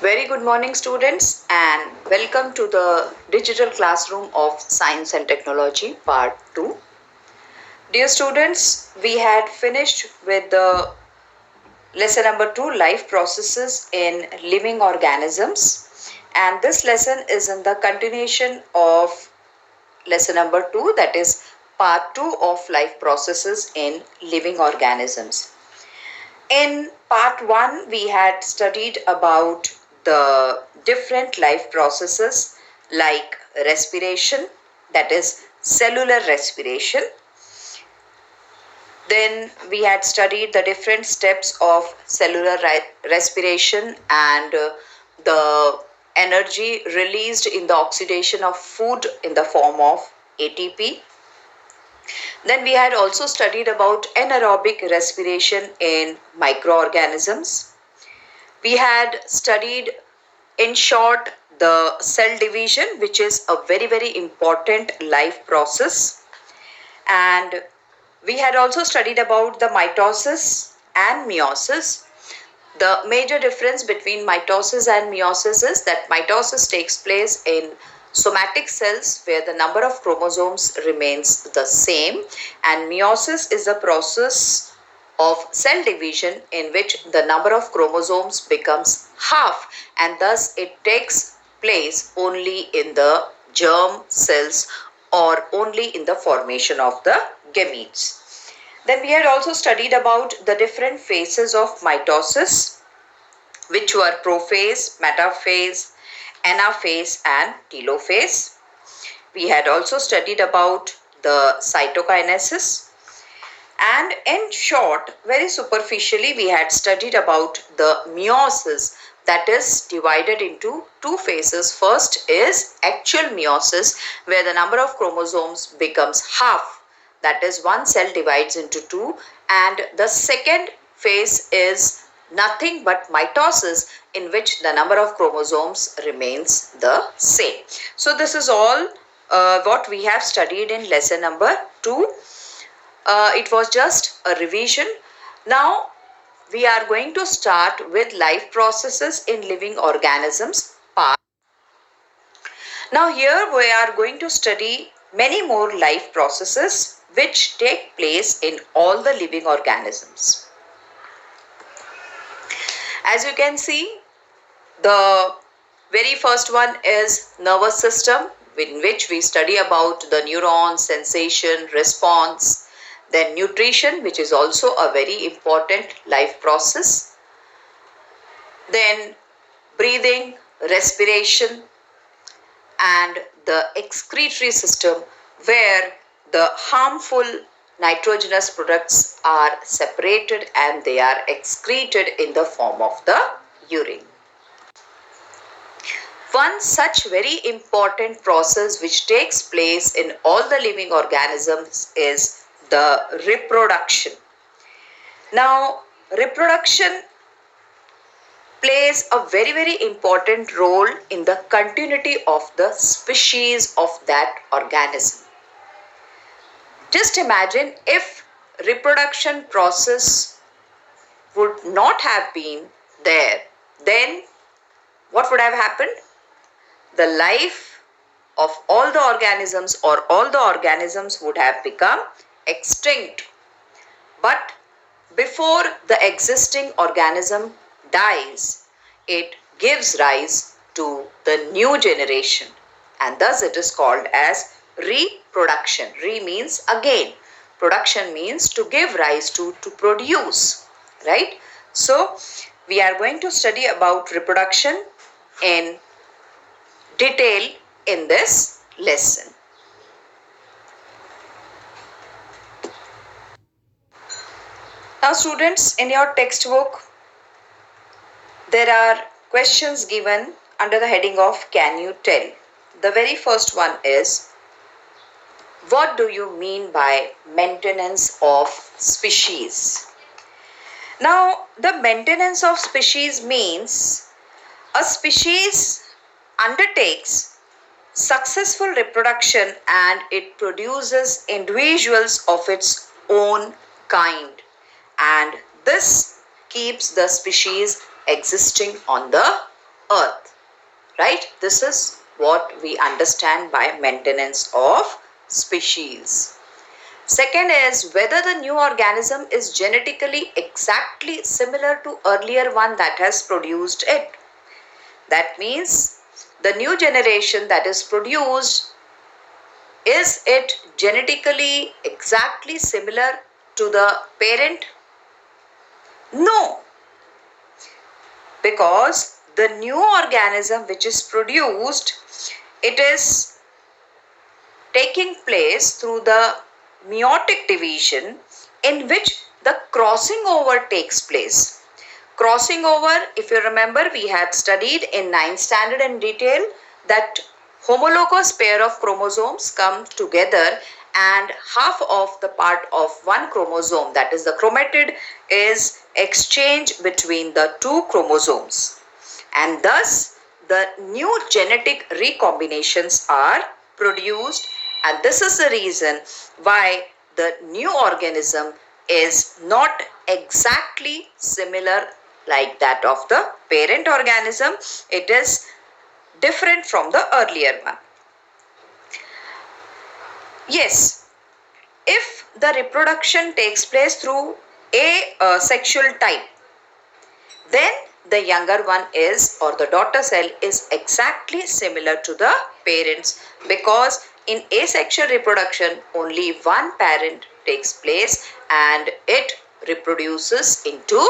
Very good morning, students, and welcome to the digital classroom of Science and Technology, Part 2. Dear students, we had finished with the lesson number 2, Life Processes in Living Organisms, and this lesson is in the continuation of lesson number 2, that is Part 2 of Life Processes in Living Organisms. In part 1, we had studied about the different life processes like respiration, that is cellular respiration. Then we had studied the different steps of cellular respiration and the energy released in the oxidation of food in the form of ATP. Then we had also studied about anaerobic respiration in microorganisms. We had studied, in short, the cell division, which is a very important life process. And we had also studied about the mitosis and meiosis. The major difference between mitosis and meiosis is that mitosis takes place in somatic cells where the number of chromosomes remains the same, and meiosis is a process of cell division in which the number of chromosomes becomes half, and thus it takes place only in the germ cells or only in the formation of the gametes. Then we had also studied about the different phases of mitosis, which were prophase, metaphase, anaphase and telophase. We had also studied about the cytokinesis, and in short, very superficially, we had studied about the meiosis, that is divided into two phases. First is actual meiosis, where the number of chromosomes becomes half, that is one cell divides into two, and the second phase is nothing but mitosis, in which the number of chromosomes remains the same. So this is all what we have studied in lesson number 2. It was just a revision. Now we are going to start with life processes in living organisms part. Now here we are going to study many more life processes which take place in all the living organisms. As you can see, the very first one is nervous system, in which we study about the neurons, sensation, response. Then nutrition, which is also a very important life process. Then breathing, respiration, and the excretory system, where the harmful nitrogenous products are separated and they are excreted in the form of the urine. One such very important process which takes place in all the living organisms is the reproduction. Now, reproduction plays a very important role in the continuity of the species of that organism. Just imagine if reproduction process would not have been there, then what would have happened? The life of all the organisms or all the organisms would have become extinct. But before the existing organism dies, it gives rise to the new generation, and thus it is called as reproduction. Re means again, production means to give rise to produce, right? So we are going to study about reproduction in detail in this lesson. Now students, in your textbook there are questions given under the heading of can you tell. The very first one is, what do you mean by maintenance of species? Now, the maintenance of species means a species undertakes successful reproduction and it produces individuals of its own kind, and this keeps the species existing on the earth, right? This is what we understand by maintenance of species. Second is whether the new organism is genetically exactly similar to earlier one that has produced it. That means the new generation that is produced, is it genetically exactly similar to the parent? No, because the new organism which is produced, it is taking place through the meiotic division, in which the crossing over takes place. Crossing over, if you remember, we had studied in 9th standard in detail that homologous pair of chromosomes come together and half of the part of one chromosome, that is the chromatid, is exchanged between the two chromosomes, and thus the new genetic recombinations are produced, and this is the reason why the new organism is not exactly similar like that of the parent organism. It is different from the earlier one. Yes, if the reproduction takes place through a sexual type, then the younger one is, or the daughter cell is exactly similar to the parents, because in asexual reproduction only one parent takes place and it reproduces into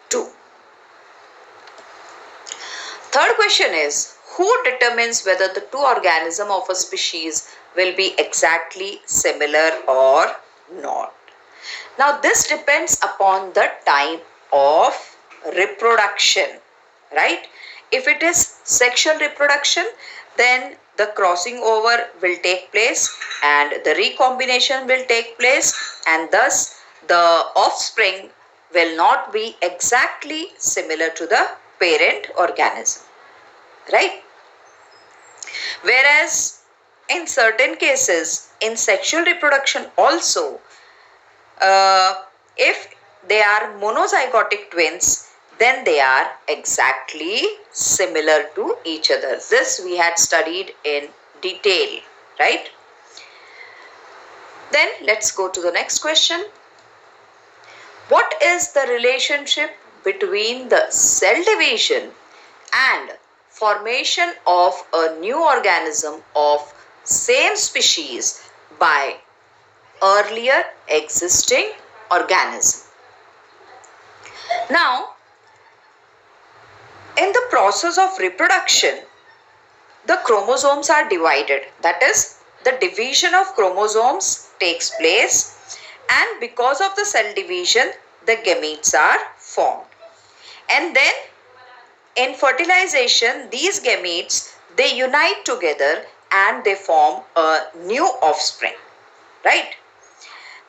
two. Third question is, who determines whether the two organisms of a species will be exactly similar or not? Now this depends upon the time of reproduction, right? If it is sexual reproduction, then the crossing over will take place and the recombination will take place, and thus the offspring will not be exactly similar to the parent organism, right? Whereas in certain cases in sexual reproduction also, if they are monozygotic twins, then they are exactly similar to each other. This we had studied in detail, right? Then let's go to the next question. What is the relationship between the cell division and formation of a new organism of same species by earlier existing organism? Now, in the process of reproduction, the chromosomes are divided. That is, the division of chromosomes takes place, and because of the cell division, the gametes are formed. And then in fertilization, these gametes, they unite together and they form a new offspring, right?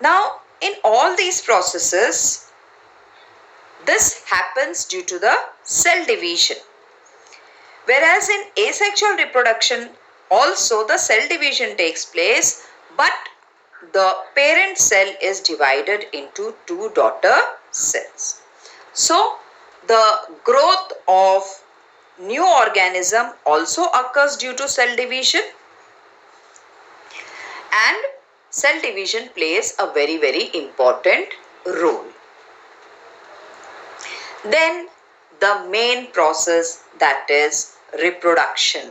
Now, in all these processes, this happens due to the cell division. Whereas in asexual reproduction, also the cell division takes place, but the parent cell is divided into two daughter cells. So, the growth of new organism also occurs due to cell division, and cell division plays a very, very important role. Then the main process, that is reproduction.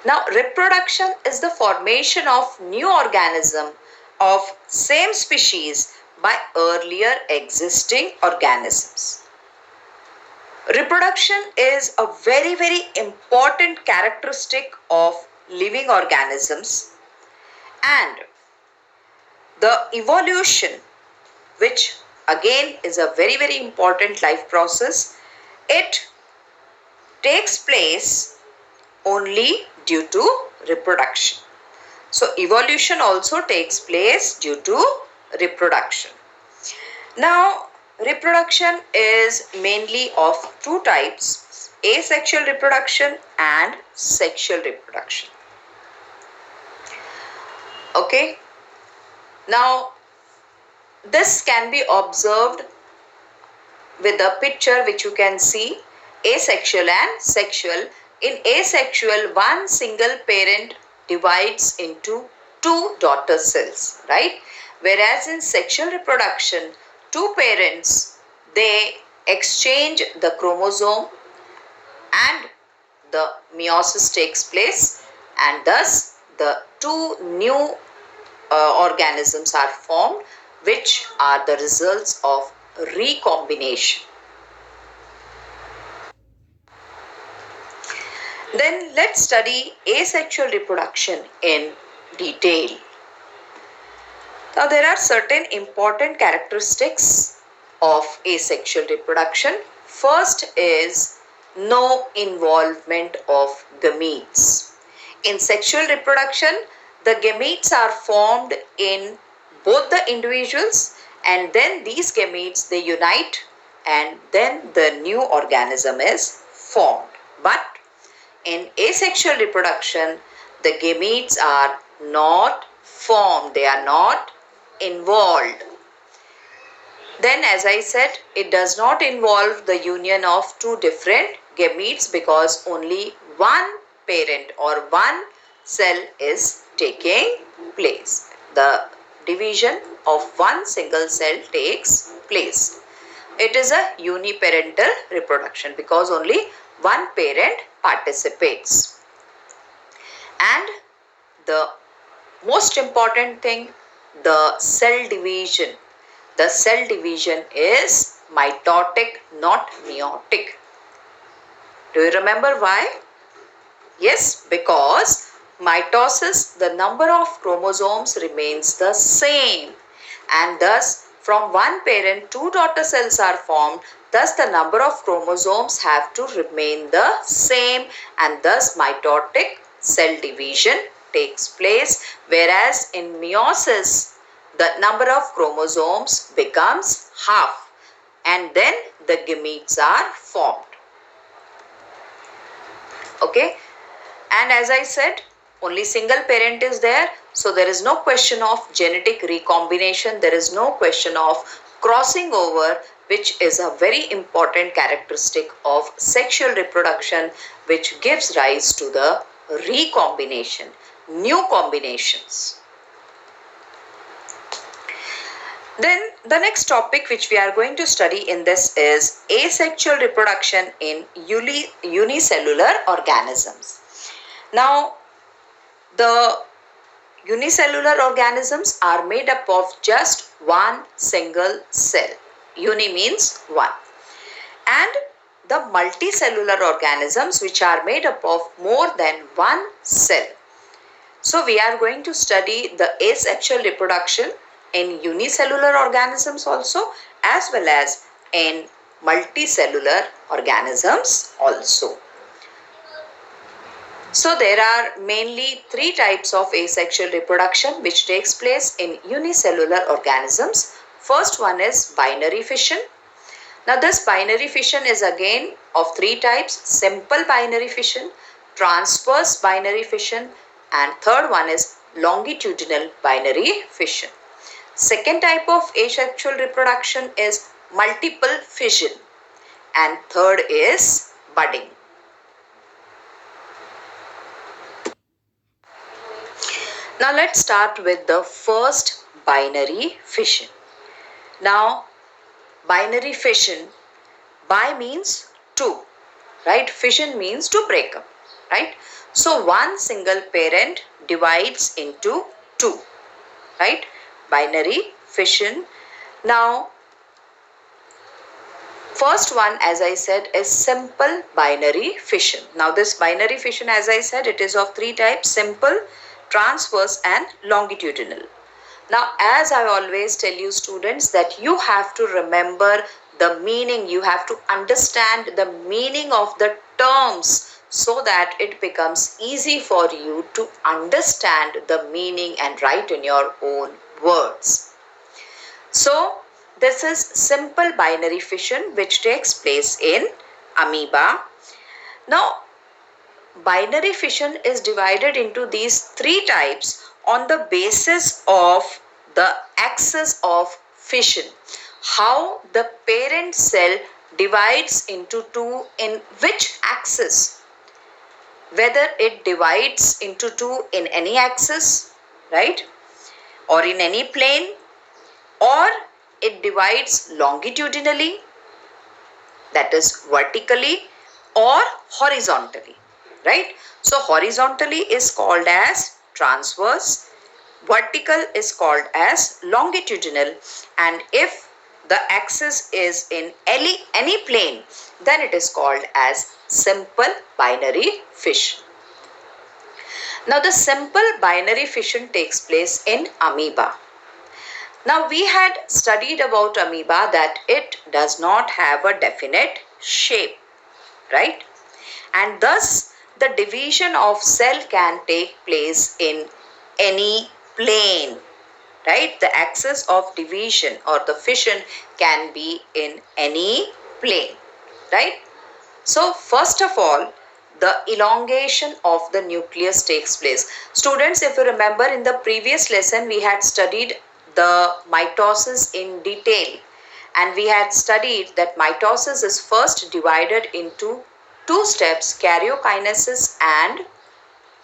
Now reproduction is the formation of new organism of same species by earlier existing organisms. Reproduction is a very, very important characteristic of living organisms, and the evolution, which again is a very, very important life process, it takes place only due to reproduction. So evolution also takes place due to reproduction. Now reproduction is mainly of two types: asexual reproduction and sexual reproduction. Okay, now this can be observed with the picture which you can see. asexual and sexual. In asexual, one single parent divides into two daughter cells, right? Whereas in sexual reproduction, two parents, they exchange the chromosome and the meiosis takes place, and thus the two new organisms are formed, which are the results of recombination. Then let's study asexual reproduction in detail. Now, there are certain important characteristics of asexual reproduction. First is no involvement of gametes. In sexual reproduction, the gametes are formed in both the individuals, and then these gametes, they unite, and then the new organism is formed. But in asexual reproduction, the gametes are not formed, they are not involved. Then, as I said, it does not involve the union of two different gametes because only one parent or one cell is taking place. The division of one single cell takes place. It is a uniparental reproduction because only one parent participates. And the most important thing, the cell division. The cell division is mitotic, not meiotic. Do you remember why? Yes, because mitosis, the number of chromosomes remains the same, and thus from one parent two daughter cells are formed. Thus the number of chromosomes have to remain the same, and thus mitotic cell division takes place, whereas in meiosis the number of chromosomes becomes half, and then the gametes are formed. Okay, and as I said, only single parent is there, so there is no question of genetic recombination, there is no question of crossing over, which is a very important characteristic of sexual reproduction, which gives rise to the recombination, new combinations. Then the next topic which we are going to study in this is asexual reproduction in unicellular organisms. Now, the unicellular organisms are made up of just one single cell. Uni means one. And the multicellular organisms which are made up of more than one cell. So we are going to study the asexual reproduction in unicellular organisms also, as well as in multicellular organisms also. So there are mainly three types of asexual reproduction which takes place in unicellular organisms. First one is binary fission. Now this binary fission is again of three types: simple binary fission, transverse binary fission, and third one is longitudinal binary fission. Second type of asexual reproduction is multiple fission, and third is budding. Now let's start with the first, binary fission. Now binary fission, bi means two, right? Fission means to break up, right? So one single parent divides into two, right? Binary fission. Now first one, as I said, is simple binary fission. Now this binary fission, as I said, it is of three types: simple, transverse, and longitudinal. Now as I always tell you students, that you have to remember the meaning, you have to understand the meaning of the terms, so that it becomes easy for you to understand the meaning and write in your own words. So this is simple binary fission which takes place in amoeba. Now binary fission is divided into these three types on the basis of the axis of fission, how the parent cell divides into two in which axis? Whether it divides into two in any axis, right, or in any plane, or it divides longitudinally, that is vertically, or horizontally, right? So horizontally is called as transverse, vertical is called as longitudinal, and if the axis is in any plane, then it is called as simple binary fission. Now the simple binary fission takes place in amoeba. Now we had studied about amoeba that it does not have a definite shape, right? And thus the division of cell can take place in any plane, right? The axis of division or the fission can be in any plane, right? So first of all, the elongation of the nucleus takes place. Students, if you remember, in the previous lesson we had studied the mitosis in detail, and we had studied that mitosis is first divided into two steps, karyokinesis and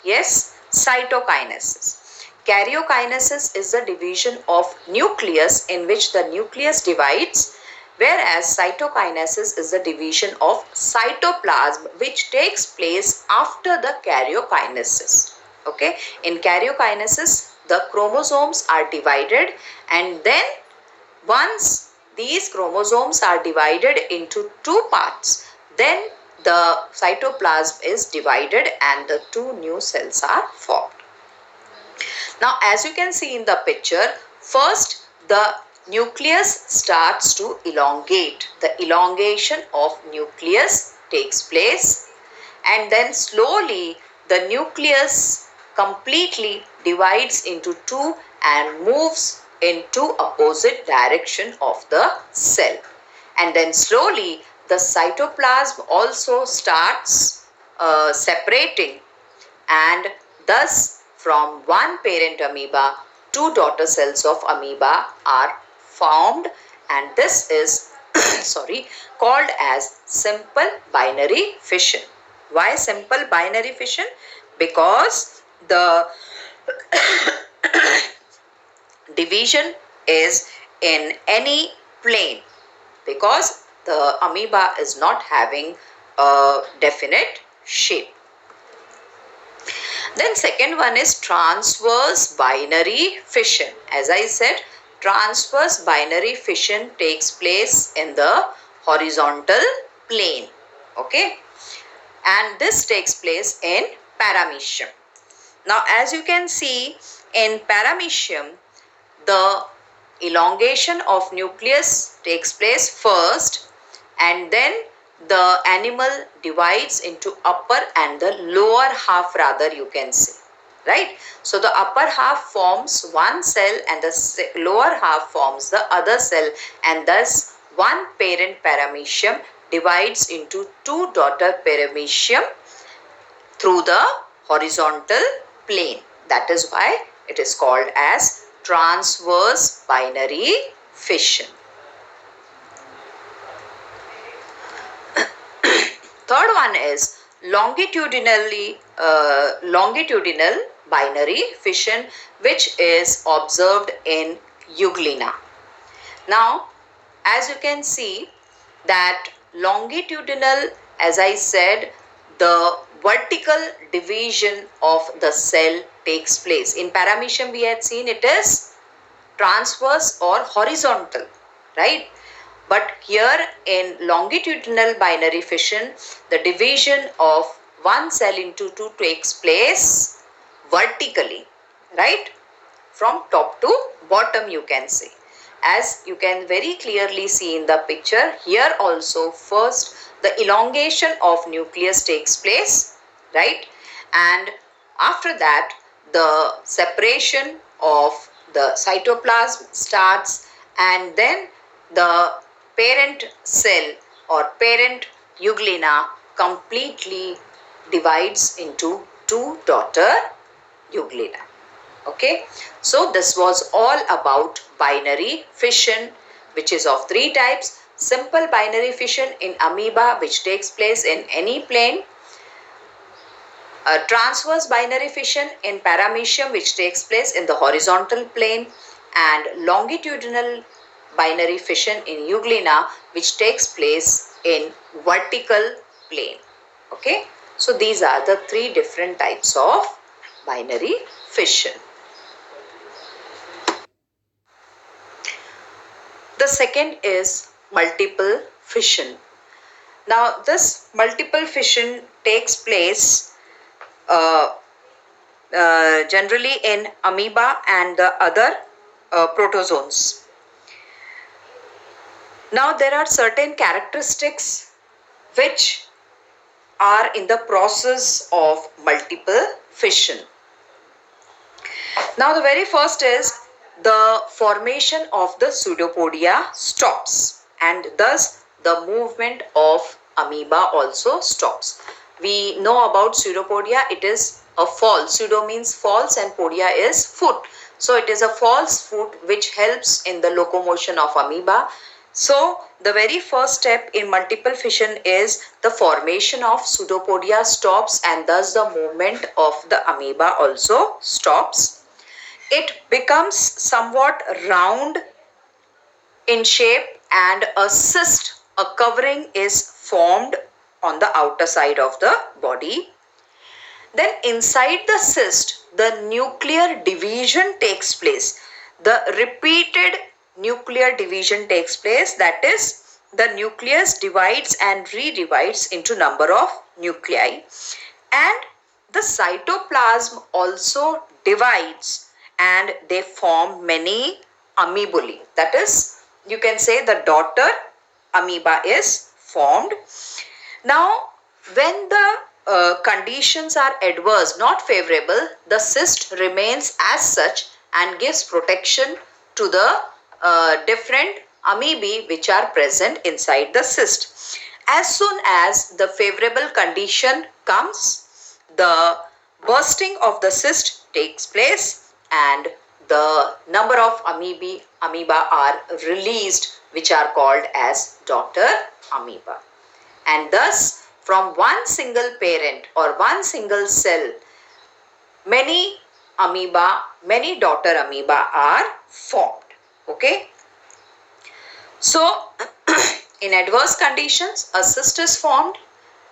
yes, cytokinesis. Karyokinesis is the division of nucleus in which the nucleus divides, whereas cytokinesis is the division of cytoplasm which takes place after the karyokinesis. Okay, in karyokinesis the chromosomes are divided, and then once these chromosomes are divided into two parts, then the cytoplasm is divided and the two new cells are formed. Now as you can see in the picture, first the nucleus starts to elongate. The elongation of nucleus takes place, and then slowly the nucleus completely divides into two and moves into opposite direction of the cell, and then slowly the cytoplasm also starts separating, and thus from one parent amoeba two daughter cells of amoeba are formed, and this is called as simple binary fission. Why simple binary fission? Because the division is in any plane, because the amoeba is not having a definite shape. Then second one is transverse binary fission. As I said, transverse binary fission takes place in the horizontal plane. Okay, and this takes place in paramecium. Now as you can see in paramecium, the elongation of nucleus takes place first, and then the animal divides into upper and the lower half, rather you can say, right? So the upper half forms one cell and the lower half forms the other cell, and thus one parent paramecium divides into two daughter paramecium through the horizontal plane. That is why it is called as transverse binary fission. Third one is longitudinal binary fission, which is observed in Euglena. Now as you can see that longitudinal, as I said, the vertical division of the cell takes place. In paramecium we had seen it is transverse or horizontal, right? But here in longitudinal binary fission, the division of one cell into two takes place vertically, right? From top to bottom, you can say. As you can very clearly see in the picture, here also first the elongation of nucleus takes place, right? And after that the separation of the cytoplasm starts, and then the parent cell or parent euglena completely divides into two daughter euglena. Okay, so this was all about binary fission, which is of three types: simple binary fission in amoeba which takes place in any plane, a transverse binary fission in paramecium which takes place in the horizontal plane, and longitudinal binary fission in euglena which takes place in vertical plane. Okay, so these are the three different types of binary fission. The second is multiple fission. Now this multiple fission takes place generally in amoeba and the other protozoans. Now there are certain characteristics which are in the process of multiple fission. Now the very first is the formation of the pseudopodia stops, and thus the movement of amoeba also stops. We know about pseudopodia, it is a fall. Pseudo means false and podia is foot. So it is a false foot which helps in the locomotion of amoeba. So the very first step in multiple fission is the formation of pseudopodia stops, and thus the movement of the amoeba also stops. It becomes somewhat round in shape and a cyst, a covering is formed on the outer side of the body. Then inside the cyst, the nuclear division takes place. The repeated nuclear division takes place, that is, the nucleus divides and re-divides into number of nuclei, and the cytoplasm also divides and they form many amoebulae. That is, you can say the daughter amoeba is formed. Now, when the conditions are adverse, not favorable, the cyst remains as such and gives protection to the different amoebae which are present inside the cyst. As soon as the favorable condition comes, the bursting of the cyst takes place and the number of amoeba are released, which are called as daughter amoeba. And thus, from one single parent or one single cell, many amoeba, many daughter amoeba are formed. Okay. So, in adverse conditions, a cyst is formed,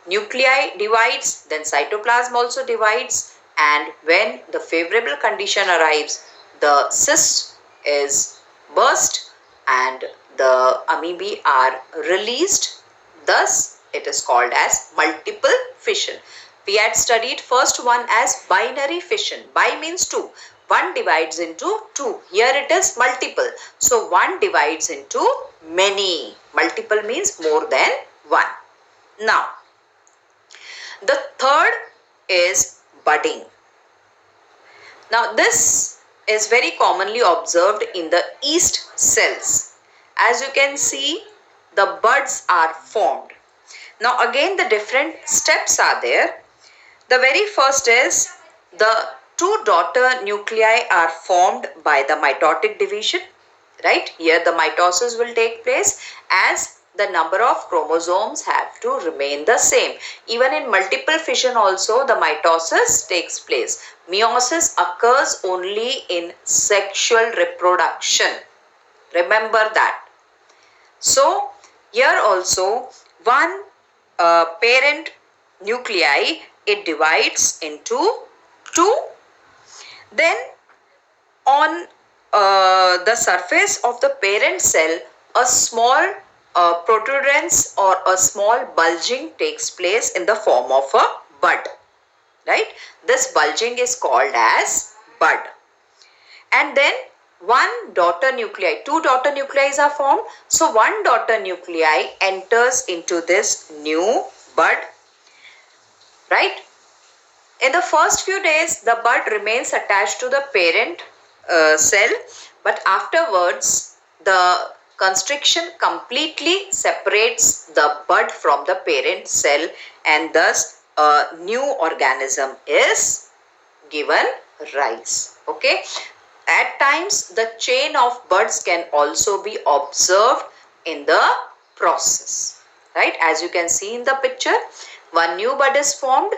nuclei divides, then cytoplasm also divides, and when the favorable condition arrives, the cyst is burst and the amoebae are released. Thus, it is called as multiple fission. We had studied first one as binary fission. Bi means two. One divides into two. Here it is multiple. So, one divides into many. Multiple means more than one. Now, the third is budding. Now, this is very commonly observed in the yeast cells. As you can see, the buds are formed. Now, again, the different steps are there. The very first is the two daughter nuclei are formed by the mitotic division, right? Here the mitosis will take place as the number of chromosomes have to remain the same. Even in multiple fission also the mitosis takes place. Meiosis occurs only in sexual reproduction. Remember that. So, here also one parent nuclei, it divides into two. Then on the surface of the parent cell, a small protuberance or a small bulging takes place in the form of a bud, right? This bulging is called as bud. And then one daughter nuclei, two daughter nuclei are formed. So one daughter nuclei enters into this new bud, right? In the first few days, the bud remains attached to the parent cell, but afterwards the constriction completely separates the bud from the parent cell, and thus a new organism is given rise. Okay. At times, the chain of buds can also be observed in the process, right? As you can see in the picture, one new bud is formed.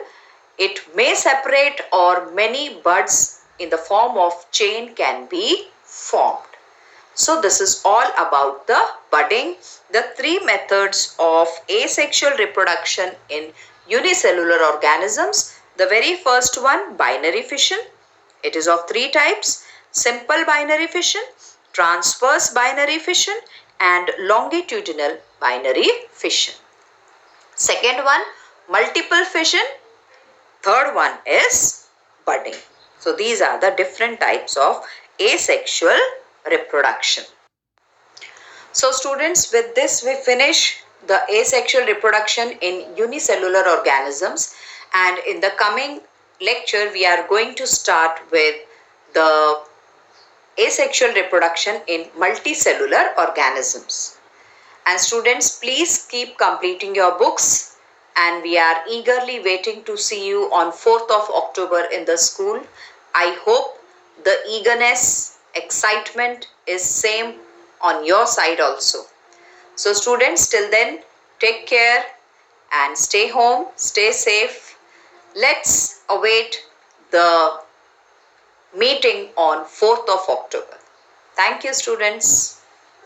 It may separate, or many buds in the form of chain can be formed. So this is all about the budding, the three methods of asexual reproduction in unicellular organisms. The very first one, binary fission. It is of three types: simple binary fission, transverse binary fission, and longitudinal binary fission. Second one, multiple fission. Third one is budding. So these are the different types of asexual reproduction. So students, with this we finish the asexual reproduction in unicellular organisms, and in the coming lecture we are going to start with the asexual reproduction in multicellular organisms. And students, please keep completing your books, and we are eagerly waiting to see you on 4th of October in the school. I hope the eagerness, excitement is same on your side also. So students, till then, take care and stay home, stay safe. Let's await the meeting on 4th of October. Thank you, students.